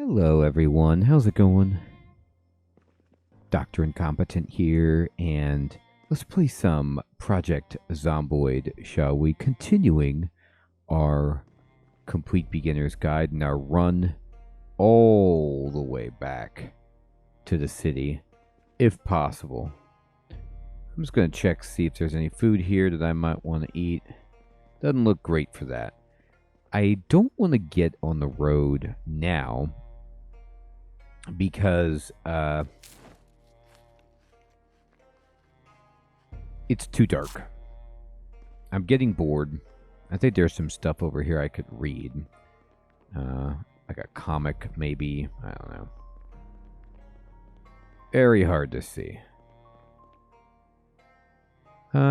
Hello everyone, how's it going? Dr. Incompetent here, and let's play some Project Zomboid, shall we? Continuing our Complete Beginner's Guide and our run all the way back to the city, if possible. I'm just going to check, see if there's any food here that I might want to eat. Doesn't look great for that. I don't want to get on the road now because it's too dark. I'm getting bored. I think there's some stuff over here I could read. Like a comic, maybe. I don't know. Very hard to see.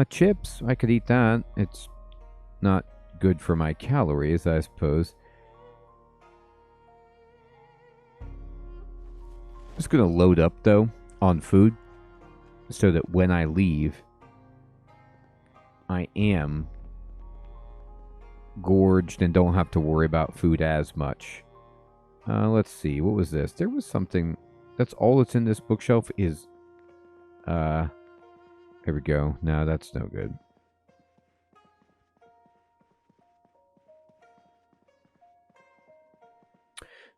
Chips. I could eat that. It's not good for my calories, I suppose. I'm just going to load up, though, on food so that when I leave, I am gorged and don't have to worry about food as much. Let's see. What was this? There was something. That's all that's in this bookshelf is... There we go. No, that's no good.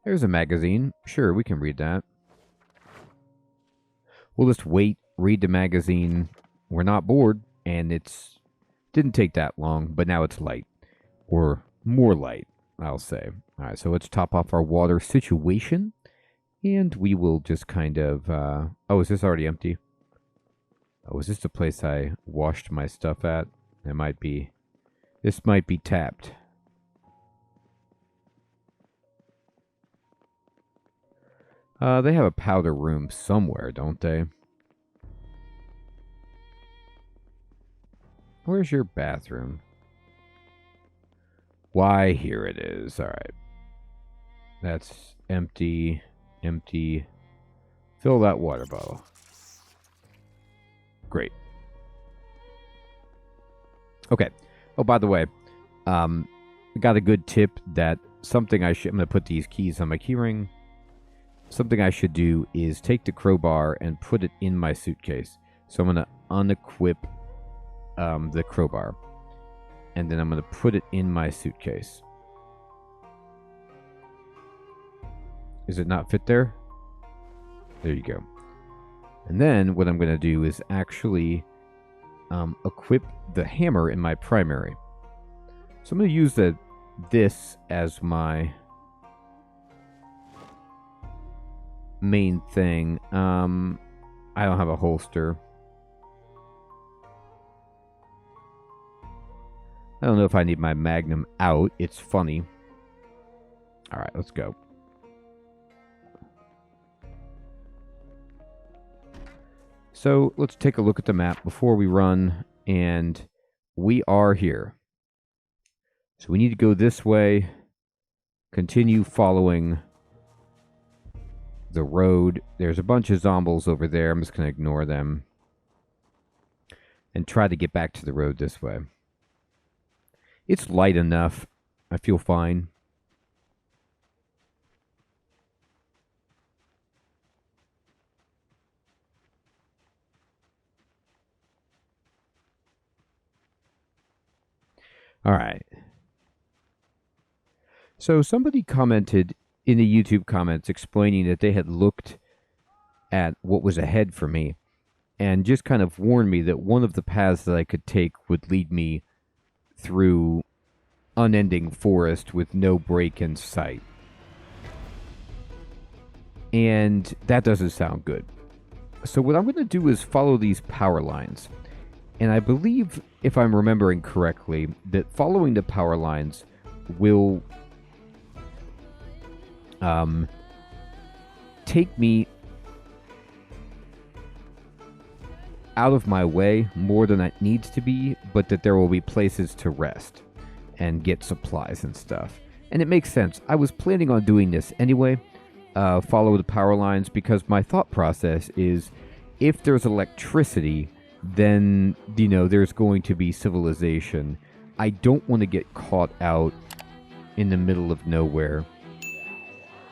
There's a magazine. Sure, we can read that. We'll just wait, read the magazine. We're not bored, and it's didn't take that long, but now it's light. Or more light, I'll say. Alright, so let's top off our water situation. And we will just kind of... oh, is this already empty? Oh, is this the place I washed my stuff at? It might be... This might be tapped. They have a powder room somewhere, don't they? Where's your bathroom? Why, here it is. Alright. That's empty. Empty. Fill that water bottle. Great. Okay. Oh, by the way, I got a good tip that something I'm going to put these keys on my keyring. Something I should do is take the crowbar and put it in my suitcase. So I'm going to unequip the crowbar. And then I'm going to put it in my suitcase. Does it not fit there? There you go. And then what I'm going to do is actually equip the hammer in my primary. So I'm going to use this as my main thing. I don't have a holster. I don't know if I need my magnum out. It's funny. Alright, let's go. So, let's take a look at the map before we run, and we are here. So we need to go this way, continue following the road. There's a bunch of zombies over there. I'm just going to ignore them. And try to get back to the road this way. It's light enough. I feel fine. Alright. So somebody commented in the YouTube comments explaining that they had looked at what was ahead for me and just kind of warned me that one of the paths that I could take would lead me through unending forest with no break in sight. And that doesn't sound good. So what I'm going to do is follow these power lines. And I believe, if I'm remembering correctly, that following the power lines will take me out of my way more than it needs to be, but that there will be places to rest and get supplies and stuff. And it makes sense. I was planning on doing this anyway, follow the power lines, because my thought process is if there's electricity, then, you know, there's going to be civilization. I don't want to get caught out in the middle of nowhere.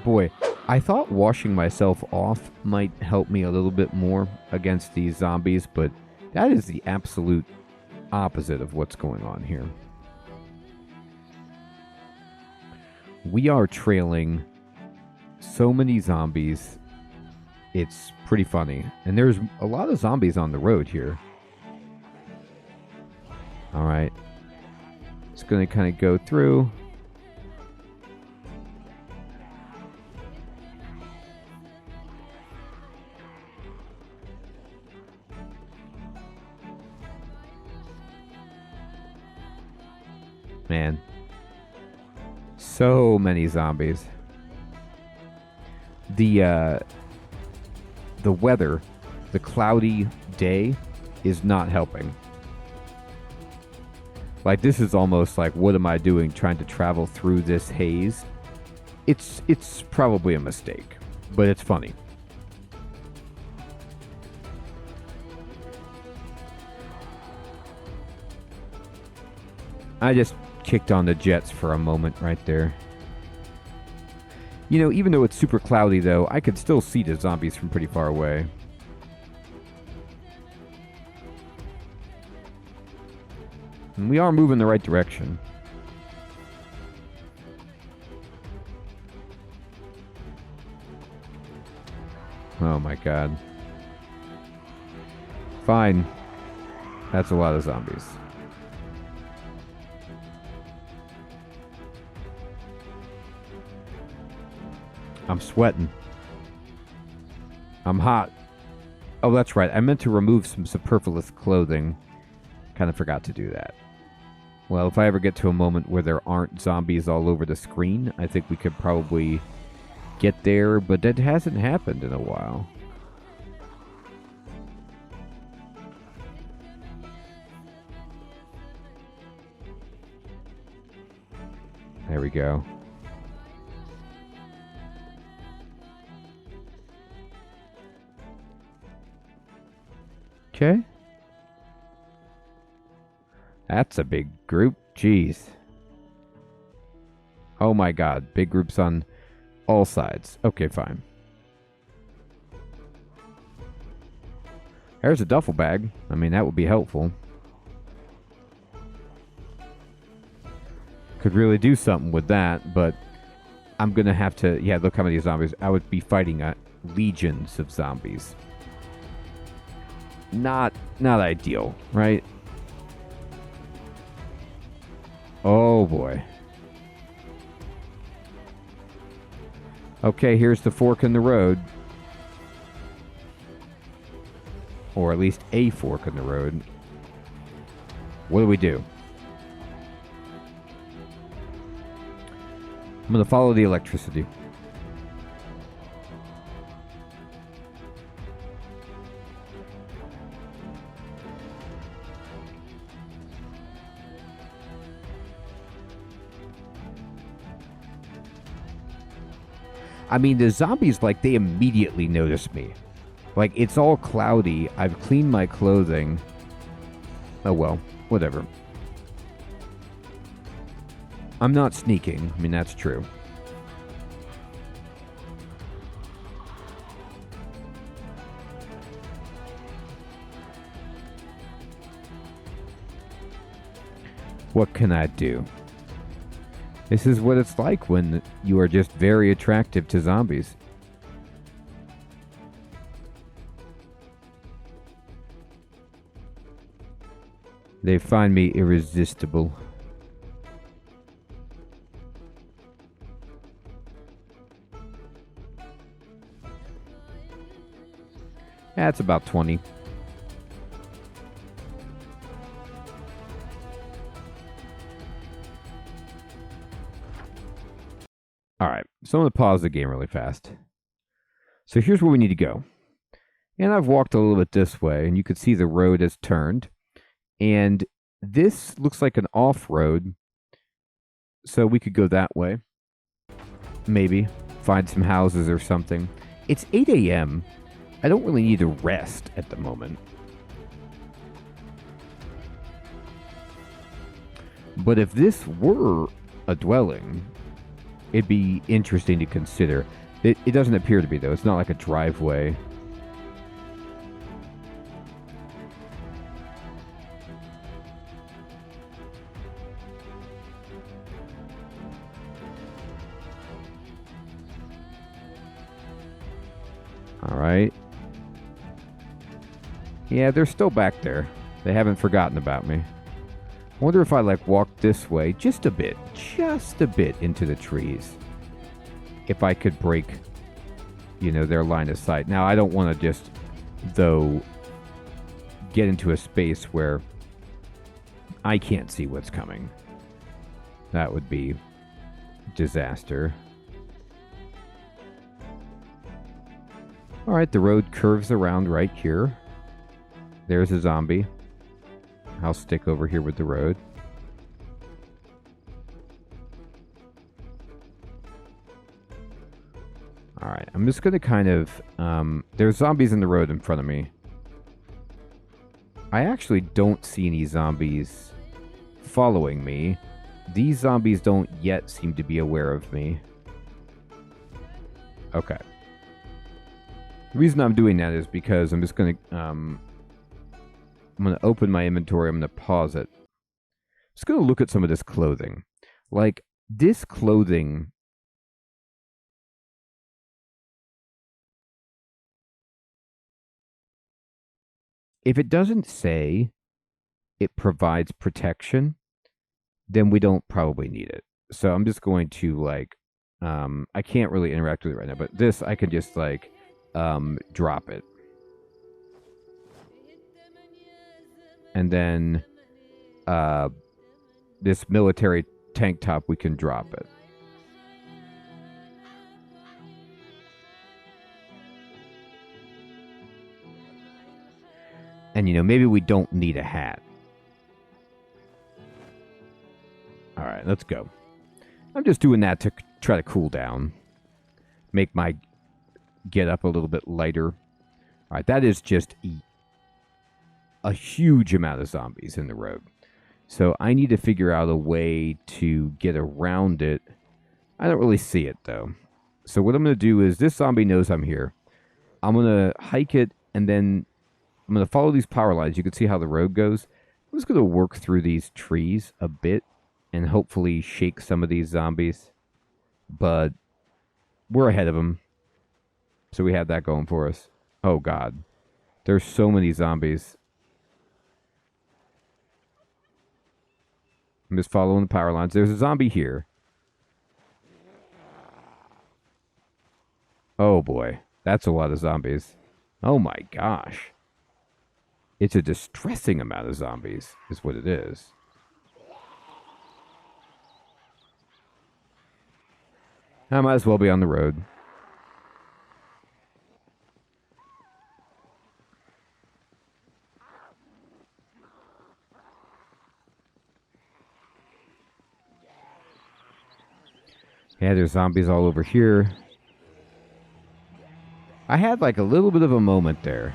Boy, I thought washing myself off might help me a little bit more against these zombies, but that is the absolute opposite of what's going on here. We are trailing so many zombies. It's pretty funny. And there's a lot of zombies on the road here. Alright. Just going to kind of go through. Man. So many zombies. The weather, the cloudy day, is not helping. Like, this is almost like, what am I doing trying to travel through this haze? It's probably a mistake, but it's funny. I just kicked on the jets for a moment right there. You know, even though it's super cloudy, though, I could still see the zombies from pretty far away. And we are moving the right direction. Oh my god. Fine. That's a lot of zombies. I'm sweating. I'm hot. Oh, that's right. I meant to remove some superfluous clothing. Kind of forgot to do that. Well, if I ever get to a moment where there aren't zombies all over the screen, I think we could probably get there, but that hasn't happened in a while. There we go. Okay. That's a big group. Jeez. Oh my god. Big groups on all sides. Okay, fine. There's a duffel bag. I mean, that would be helpful. Could really do something with that, but I'm going to have to... Yeah, look how many zombies. I would be fighting legions of zombies. Not ideal, right? Oh boy. Okay, here's the fork in the road. Or at least a fork in the road. What do we do? I'm going to follow the electricity. I mean, the zombies, like, they immediately notice me. Like, it's all cloudy. I've cleaned my clothing. Oh, well. Whatever. I'm not sneaking. I mean, that's true. What can I do? This is what it's like when you are just very attractive to zombies. They find me irresistible. That's about 20. Alright, so I'm going to pause the game really fast. So here's where we need to go. And I've walked a little bit this way, and you can see the road has turned. And this looks like an off-road, so we could go that way. Maybe. Find some houses or something. It's 8 a.m. I don't really need to rest at the moment. But if this were a dwelling, it'd be interesting to consider. It doesn't appear to be, though. It's not like a driveway. All right. Yeah, they're still back there. They haven't forgotten about me. I wonder if I, like, walk this way just a bit into the trees. If I could break, their line of sight. Now, I don't want to just, though, get into a space where I can't see what's coming. That would be disaster. All right, the road curves around right here. There's a zombie. I'll stick over here with the road. All right, I'm just going to kind of... there's zombies in the road in front of me. I actually don't see any zombies following me. These zombies don't yet seem to be aware of me. Okay. The reason I'm doing that is because I'm just going to... I'm going to open my inventory. I'm going to pause it. Just going to look at some of this clothing. Like, this clothing... If it doesn't say it provides protection, then we don't probably need it. So I'm just going to, like... I can't really interact with it right now, but this, I can just, like, drop it. And then this military tank top, we can drop it. And, maybe we don't need a hat. All right, let's go. I'm just doing that to try to cool down. Make my get up a little bit lighter. All right, that is just a huge amount of zombies in the road. So I need to figure out a way to get around it. I don't really see it, though. So what I'm going to do is, this zombie knows I'm here. I'm going to hike it, and then I'm going to follow these power lines. You can see how the road goes. I'm just going to work through these trees a bit and hopefully shake some of these zombies. But we're ahead of them. So we have that going for us. Oh, God. There's so many zombies. I'm just following the power lines. There's a zombie here. Oh, boy. That's a lot of zombies. Oh, my gosh. It's a distressing amount of zombies, is what it is. I might as well be on the road. Yeah, there's zombies all over here. I had like a little bit of a moment there.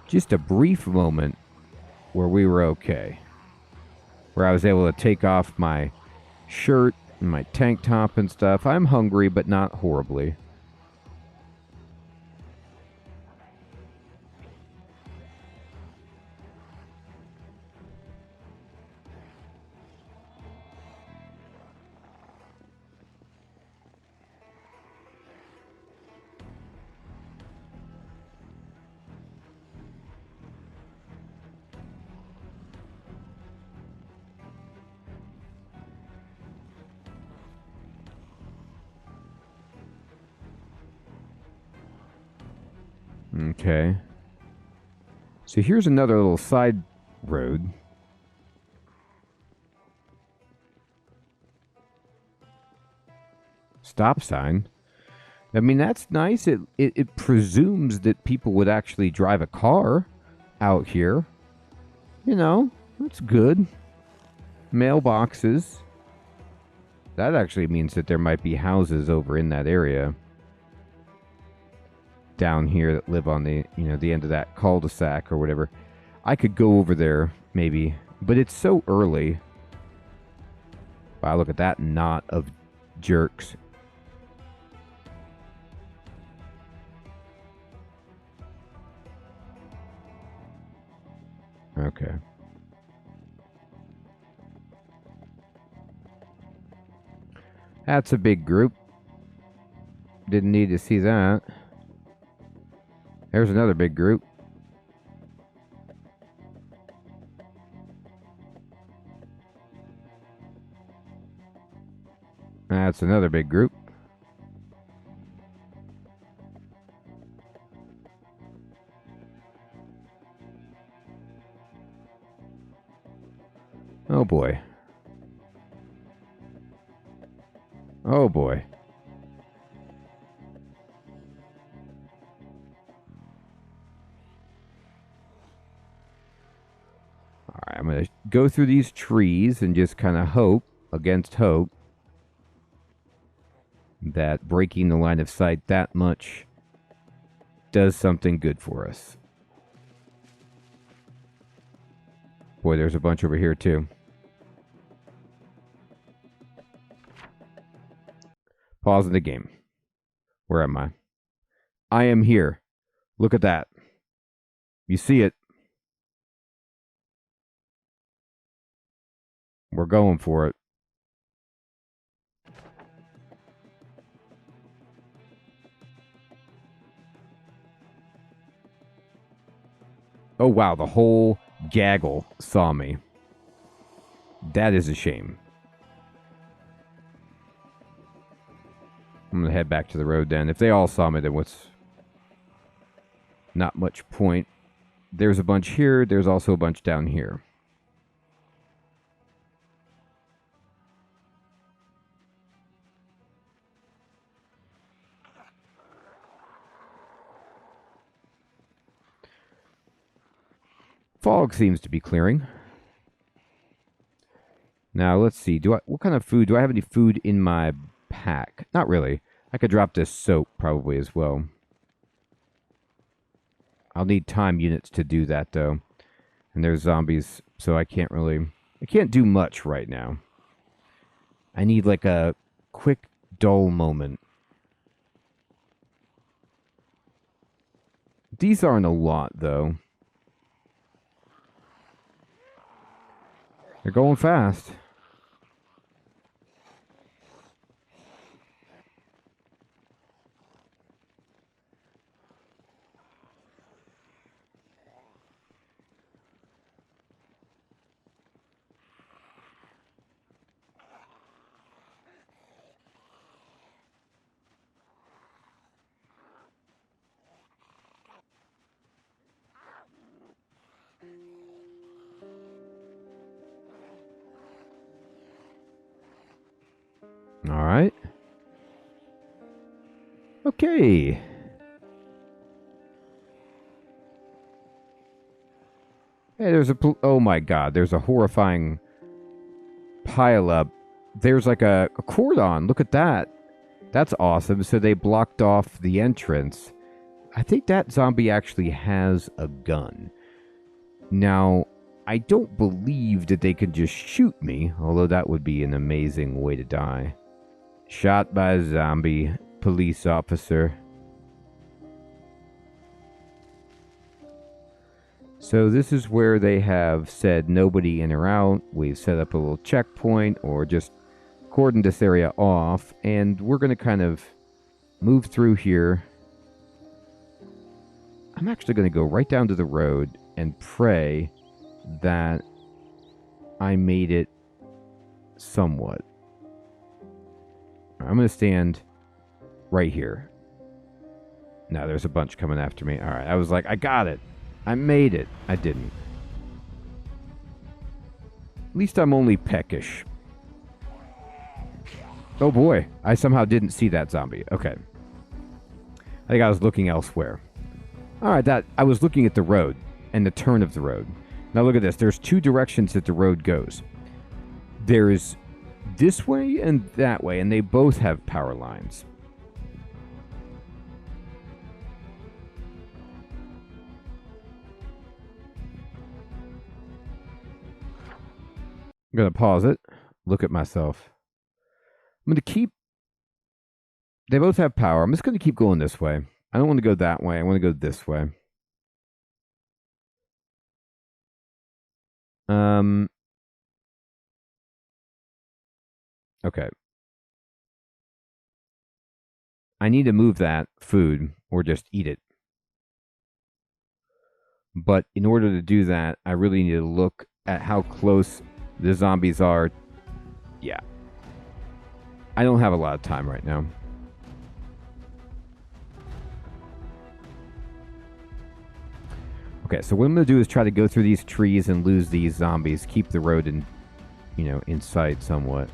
Just a brief moment where we were okay. Where I was able to take off my shirt and my tank top and stuff. I'm hungry, but not horribly. Okay. So here's another little side road. Stop sign. I mean, that's nice. It presumes that people would actually drive a car out here. You know, that's good. Mailboxes. That actually means that there might be houses over in that area down here that live on the, the end of that cul-de-sac or whatever. I could go over there maybe, but it's so early. Wow, look at that knot of jerks. Okay. That's a big group. Didn't need to see that. There's another big group. That's another big group. Oh boy. Oh boy. Alright, I'm going to go through these trees and just kind of hope, against hope, that breaking the line of sight that much does something good for us. Boy, there's a bunch over here too. Pausing the game. Where am I? I am here. Look at that. You see it. We're going for it. Oh, wow. The whole gaggle saw me. That is a shame. I'm going to head back to the road then. If they all saw me, then what's... Not much point. There's a bunch here. There's also a bunch down here. Fog seems to be clearing. Now, let's see. What kind of food? Do I have any food in my pack? Not really. I could drop this soap probably as well. I'll need time units to do that, though. And there's zombies, so I can't do much right now. I need like a quick, dull moment. These aren't a lot, though. They're going fast. All right. Okay. Hey, oh my god, there's a horrifying pileup. There's like a cordon. Look at that. That's awesome. So they blocked off the entrance. I think that zombie actually has a gun. Now, I don't believe that they can just shoot me, although that would be an amazing way to die. Shot by a zombie police officer. So this is where they have said nobody in or out. We've set up a little checkpoint or just cordoned this area off. And we're going to kind of move through here. I'm actually going to go right down to the road and pray that I made it somewhat. I'm going to stand right here. Now there's a bunch coming after me. All right, I was like, I got it. I made it. I didn't. At least I'm only peckish. Oh boy, I somehow didn't see that zombie. Okay. I think I was looking elsewhere. All right, I was looking at the road and the turn of the road. Now look at this. There's two directions that the road goes. There's this way and that way, and they both have power lines. I'm going to pause it, look at myself. going to keep. They both have power. I'm just going to keep going this way. I don't want to go that way. I want to go this way. Okay. I need to move that food or just eat it. But in order to do that, I really need to look at how close the zombies are. Yeah. I don't have a lot of time right now. Okay, so what I'm going to do is try to go through these trees and lose these zombies. Keep the road in, in sight somewhat.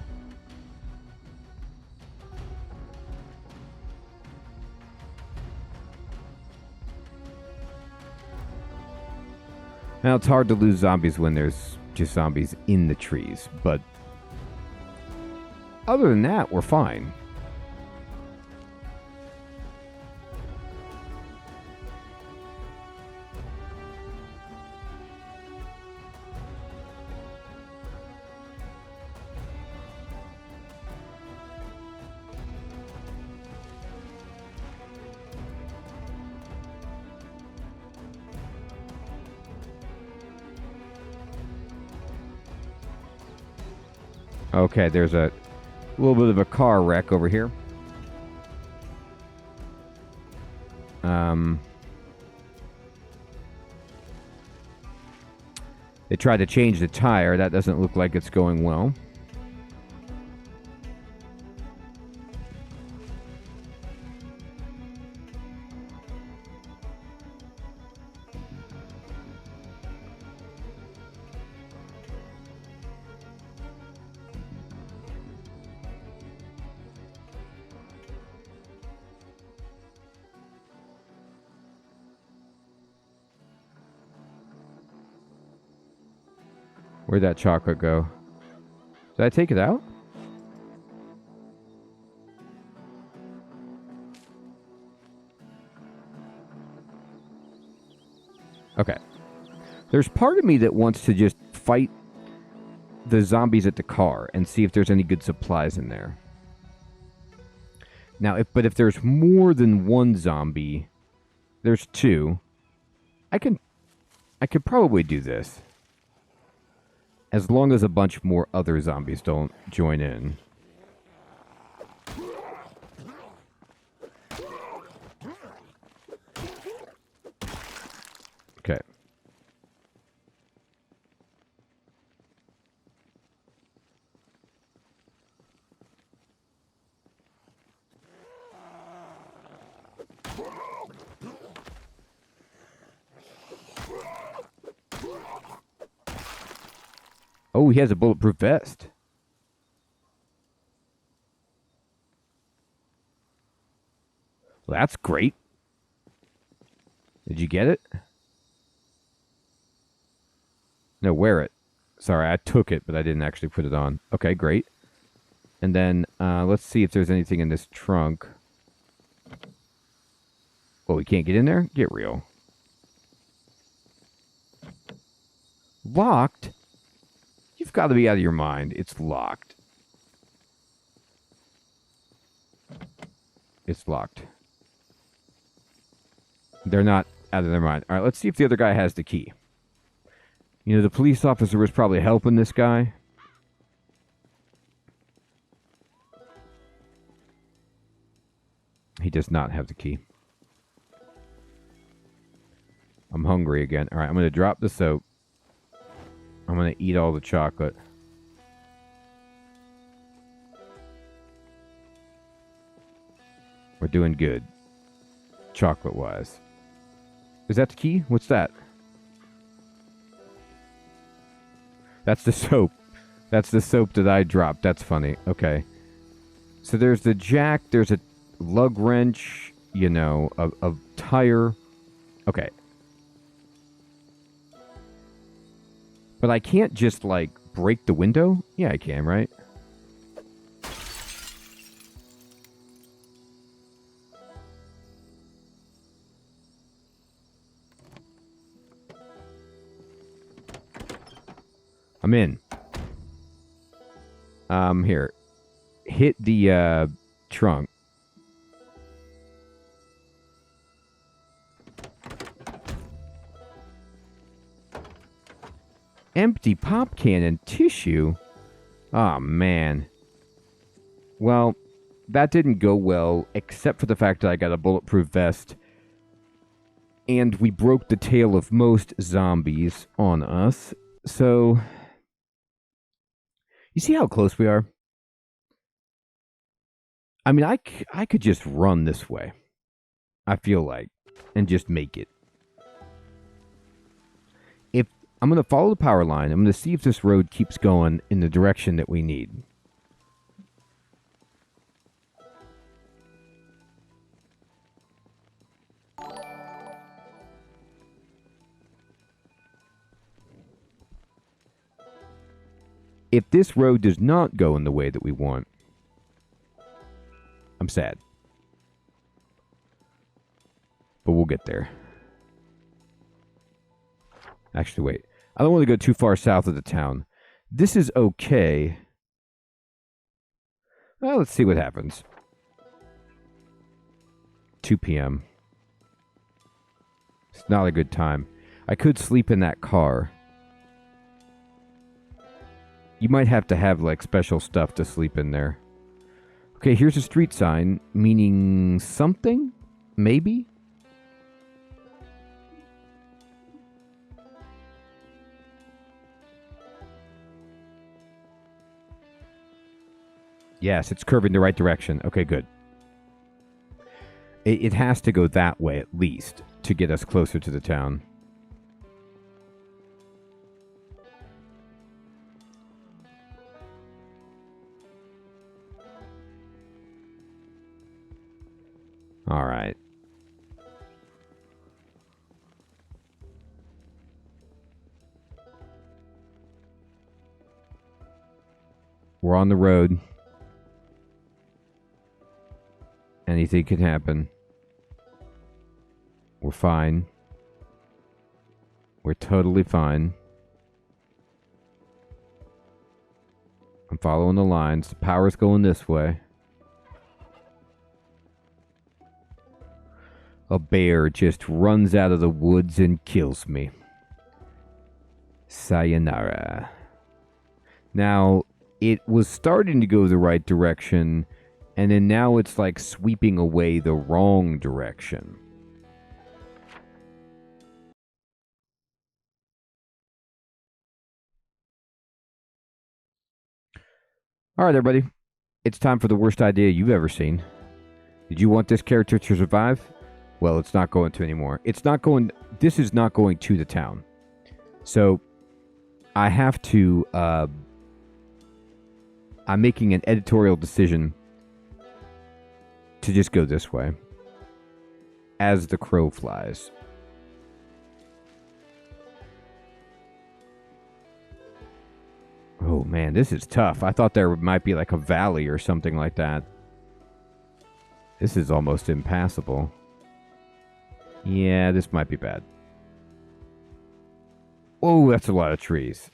Now, it's hard to lose zombies when there's just zombies in the trees, but other than that, we're fine. Okay, there's a little bit of a car wreck over here. They tried to change the tire. That doesn't look like it's going well. Where'd that chocolate go? Did I take it out? Okay. There's part of me that wants to just fight the zombies at the car and see if there's any good supplies in there. Now, if there's more than one zombie, there's two. I could probably do this. As long as a bunch more other zombies don't join in. Okay. Oh, he has a bulletproof vest. Well, that's great. Did you get it? No, wear it. Sorry, I took it, but I didn't actually put it on. Okay, great. And then let's see if there's anything in this trunk. Oh, we can't get in there? Get real. Locked? You've got to be out of your mind. It's locked. It's locked. They're not out of their mind. All right, let's see if the other guy has the key. You know, the police officer was probably helping this guy. He does not have the key. I'm hungry again. All right, I'm going to drop the soap. I'm going to eat all the chocolate. We're doing good. Chocolate-wise. Is that the key? What's that? That's the soap. That's the soap that I dropped. That's funny. Okay. So there's the jack. There's a lug wrench. You know, a tire. Okay. But I can't just, like, break the window? Yeah, I can, right? I'm in. Here. hit the trunk. Empty pop can and tissue? Oh, man. Well, that didn't go well, except for the fact that I got a bulletproof vest. And we broke the tail of most zombies on us. So, you see how close we are? I mean, I could just run this way, I feel like, and just make it. If I'm going to follow the power line, I'm going to see if this road keeps going in the direction that we need. If this road does not go in the way that we want, I'm sad. But we'll get there. Actually, wait. I don't want to go too far south of the town. This is okay. Well, let's see what happens. 2 p.m. It's not a good time. I could sleep in that car. You might have to have, like, special stuff to sleep in there. Okay, here's a street sign, meaning something? Maybe? Yes, it's curving the right direction. Okay, good. It has to go that way, at least, to get us closer to the town. All right. We're on the road. Anything can happen. We're fine. We're totally fine. I'm following the lines. The power's going this way. A bear just runs out of the woods and kills me. Sayonara. Now, it was starting to go the right direction, and then now it's like sweeping away the wrong direction. All right, everybody. It's time for the worst idea you've ever seen. Did you want this character to survive? Well, it's not going to anymore. It's not going... This is not going to the town. So, I have to... I'm making an editorial decision to just go this way. As the crow flies. Oh, man, this is tough. I thought there might be like a valley or something like that. This is almost impassable. Yeah, this might be bad. Oh, that's a lot of trees.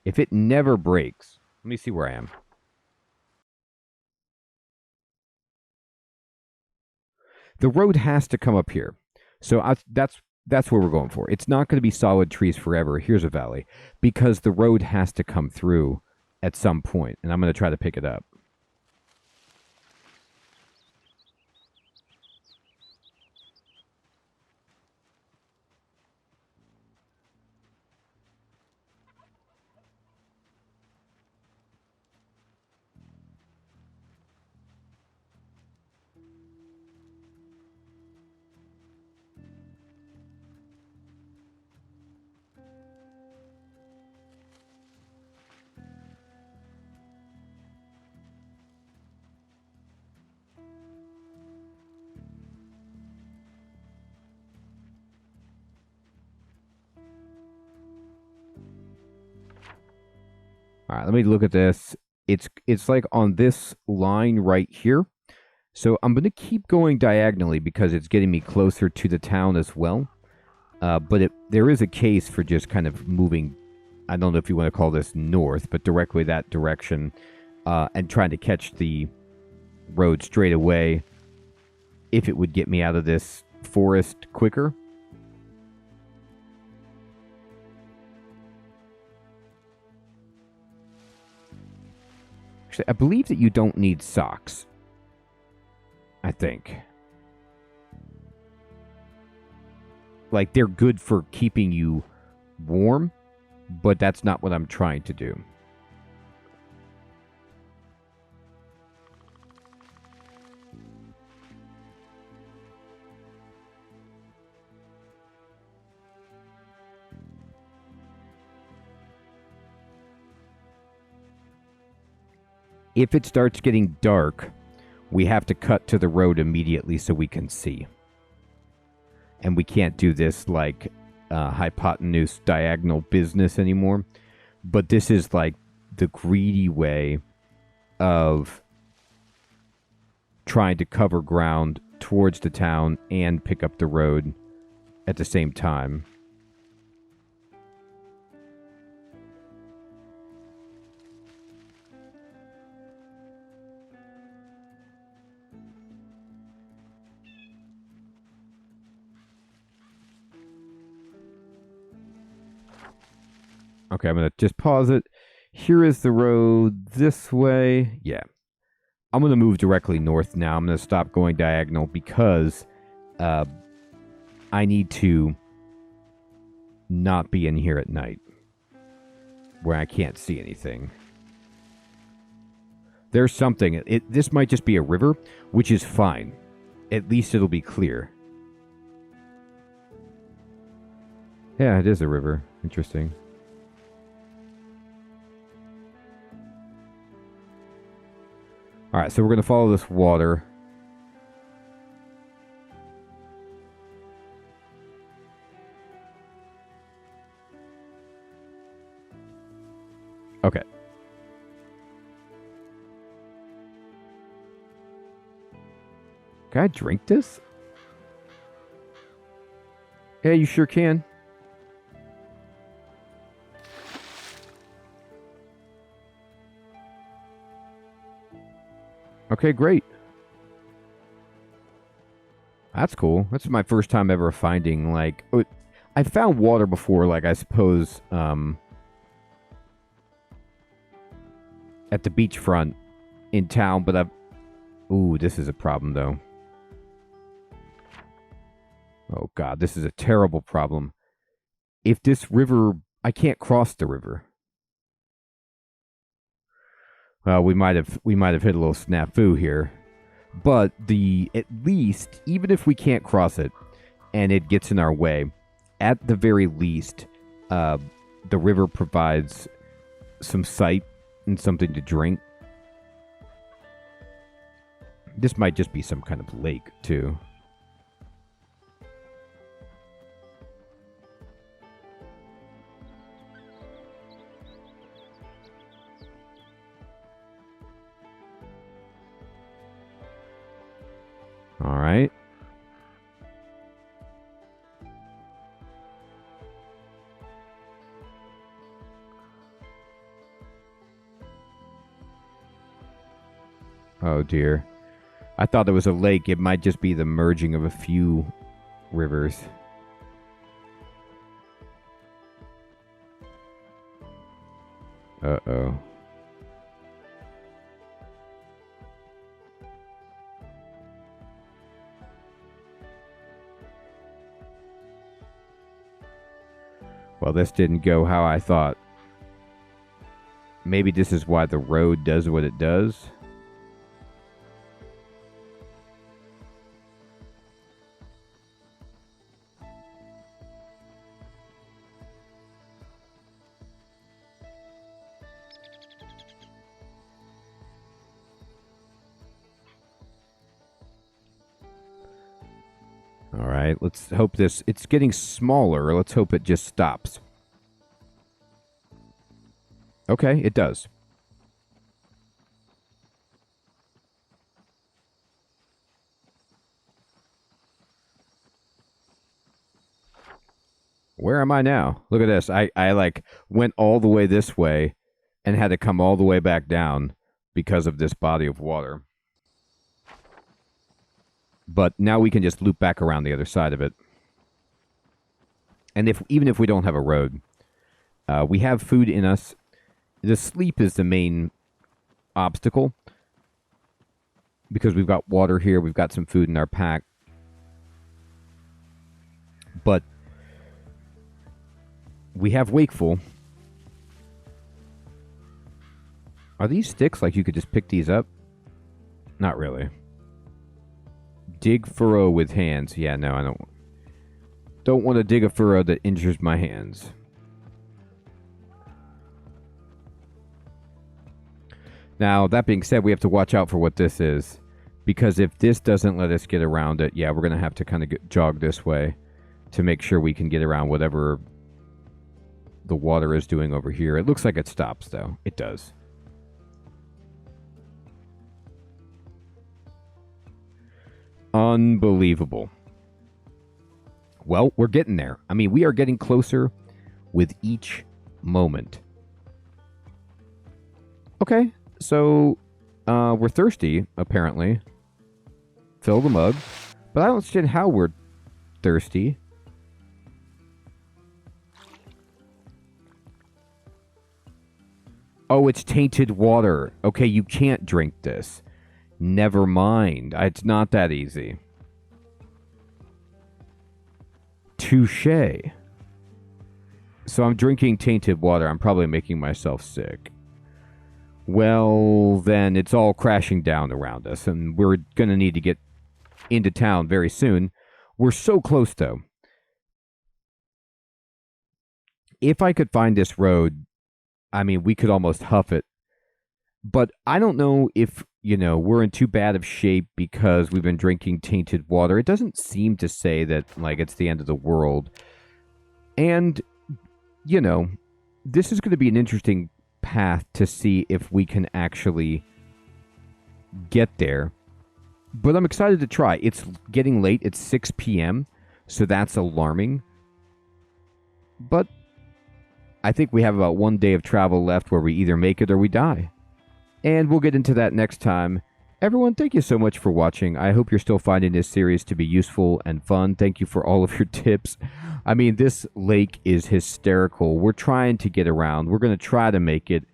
If it never breaks... Let me see where I am. The road has to come up here. So that's where we're going for. It's not going to be solid trees forever. Here's a valley. Because the road has to come through at some point. And I'm going to try to pick it up. All right, let me look at this. It's like on this line right here. So I'm going to keep going diagonally because it's getting me closer to the town as well. But there is a case for just kind of moving, I don't know if you want to call this north, but directly that direction, and trying to catch the road straight away if it would get me out of this forest quicker. Actually, I believe that you don't need socks. I think. Like, they're good for keeping you warm, but that's not what I'm trying to do. If it starts getting dark, we have to cut to the road immediately so we can see. And we can't do this like hypotenuse diagonal business anymore. But this is like the greedy way of trying to cover ground towards the town and pick up the road at the same time. Okay, I'm going to just pause it. Here is the road this way. Yeah. I'm going to move directly north now. I'm going to stop going diagonal because I need to not be in here at night where I can't see anything. There's something. This might just be a river, which is fine. At least it'll be clear. Yeah, it is a river. Interesting. All right, so we're going to follow this water. Okay. Can I drink this? Yeah, you sure can. Okay, great. That's cool. That's my first time ever finding, like... I found water before, like, I suppose, at the beachfront in town, but I've... Ooh, this is a problem, though. Oh, God, this is a terrible problem. If this river... I can't cross the river. Well, we might have hit a little snafu here. But at least, even if we can't cross it and it gets in our way, at the very least, the river provides some sight and something to drink. This might just be some kind of lake, too. All right. Oh, dear. I thought it was a lake. It might just be the merging of a few rivers. Uh-oh. Well, this didn't go how I thought. Maybe this is why the road does what it does. All right, let's hope this... It's getting smaller. Let's hope it just stops. Okay, it does. Where am I now? Look at this. I like went all the way this way and had to come all the way back down because of this body of water. But now we can just loop back around the other side of it. And if even if we don't have a road, we have food in us. The sleep is the main obstacle because we've got water here, we've got some food in our pack. But we have wakeful. Are these sticks like you could just pick these up? Not really. Dig furrow with hands. Yeah, no, I don't want to dig a furrow that injures my hands. Now, that being said, we have to watch out for what this is. Because if this doesn't let us get around it, yeah, we're going to have to kind of jog this way to make sure we can get around whatever the water is doing over here. It looks like it stops, though. It does. Unbelievable. Well, we're getting there. I mean, we are getting closer with each moment. Okay, so we're thirsty, apparently. Fill the mug. But I don't understand how we're thirsty. Oh, it's tainted water. Okay, you can't drink this. Never mind. It's not that easy. Touché. So I'm drinking tainted water. I'm probably making myself sick. Well, then it's all crashing down around us, and we're going to need to get into town very soon. We're so close, though. If I could find this road, I mean, we could almost huff it. But I don't know if, we're in too bad of shape because we've been drinking tainted water. It doesn't seem to say that, like, it's the end of the world. And, this is going to be an interesting path to see if we can actually get there. But I'm excited to try. It's getting late. It's 6 p.m., so that's alarming. But I think we have about 1 day of travel left where we either make it or we die. And we'll get into that next time. Everyone, thank you so much for watching. I hope you're still finding this series to be useful and fun. Thank you for all of your tips. I mean, this lake is hysterical. We're trying to get around. We're going to try to make it.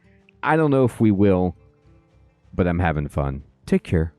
I don't know if we will, but I'm having fun. Take care.